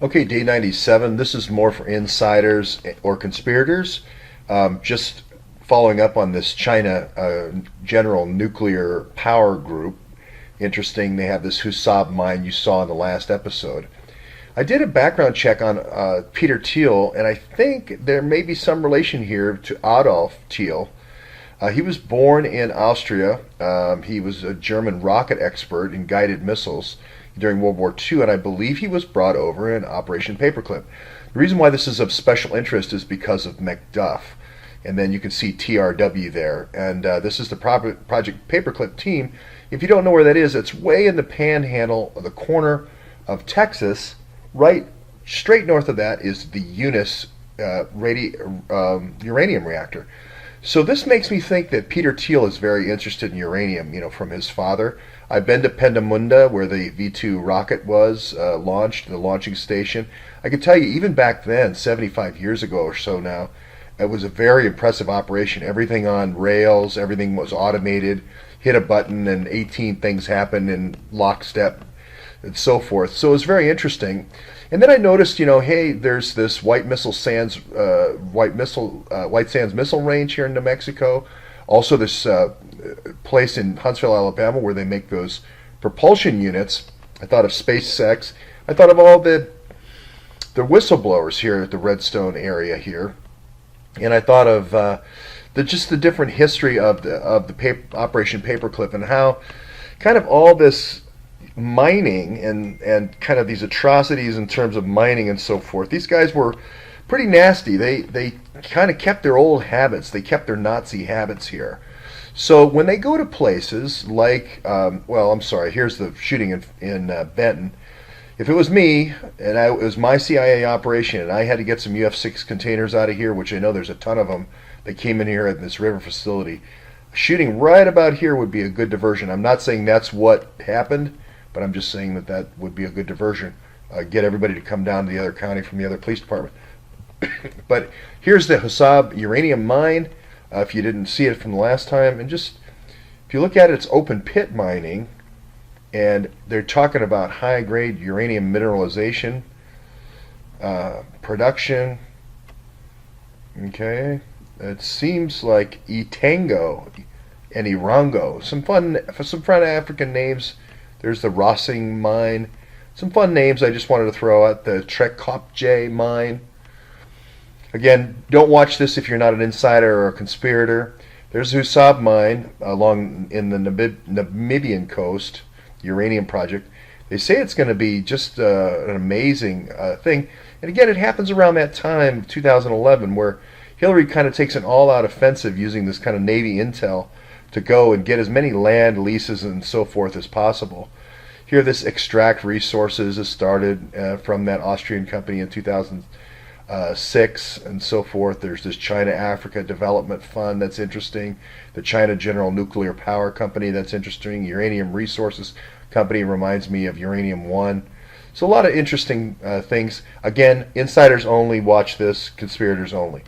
Okay, day 97. This is more for insiders or conspirators. Just following up on this China General Nuclear Power Group. Interesting, they have this Husab mine you saw in the last episode. I did a background check on Peter Thiel, and I think there may be some relation here to Adolf Thiel. He was born in Austria. He was a German rocket expert in guided missiles during World War II, and I believe he was brought over in Operation Paperclip. The reason why this is of special interest is because of Macduff. And then you can see TRW there. And this is the Project Paperclip team. If you don't know where that is, it's way in the panhandle of the corner of Texas. Right straight north of that is the Eunice uranium reactor. So this makes me think that Peter Thiel is very interested in uranium, from his father. I've been to Pendamunda, where the V2 rocket was launched, the launching station. I can tell you, even back then, 75 years ago or so now, it was a very impressive operation. Everything on rails, everything was automated. Hit a button and 18 things happened in lockstep and so forth. So it was very interesting. And then I noticed, hey, there's this White Sands missile range here in New Mexico. Also, this place in Huntsville, Alabama, where they make those propulsion units. I thought of SpaceX. I thought of all the whistleblowers here at the Redstone area here, and I thought of the different history of the Operation Paperclip and how kind of all this mining and kind of these atrocities in terms of mining and so forth. These guys were pretty nasty. They kind of kept their old habits. They kept their Nazi habits here. So when they go to places like, here's the shooting in Benton. If it was me and it was my CIA operation and I had to get some UF6 containers out of here, which I know there's a ton of them that came in here at this river facility, shooting right about here would be a good diversion. I'm not saying that's what happened, but I'm just saying that would be a good diversion. Get everybody to come down to the other county from the other police department. But here's the Husab uranium mine. If you didn't see it from the last time, and just if you look at it, it's open pit mining, and they're talking about high grade uranium mineralization, production. Okay, it seems like Etango and Irango. Some fun African names. There's the Rossing mine. Some fun names I just wanted to throw out. The Trekopje mine. Again, don't watch this if you're not an insider or a conspirator. There's Husab mine along in the Namibian coast, uranium project. They say it's going to be just an amazing thing. And again, it happens around that time, 2011, where Hillary kind of takes an all-out offensive using this kind of Navy intel to go and get as many land leases and so forth as possible. Here, this Extract Resources is started from that Austrian company in 2006 and so forth. There's this China-Africa Development Fund that's interesting. The China General Nuclear Power Company, that's interesting. Uranium Resources Company reminds me of Uranium One. So a lot of interesting things. Again, insiders only. Watch this. Conspirators only.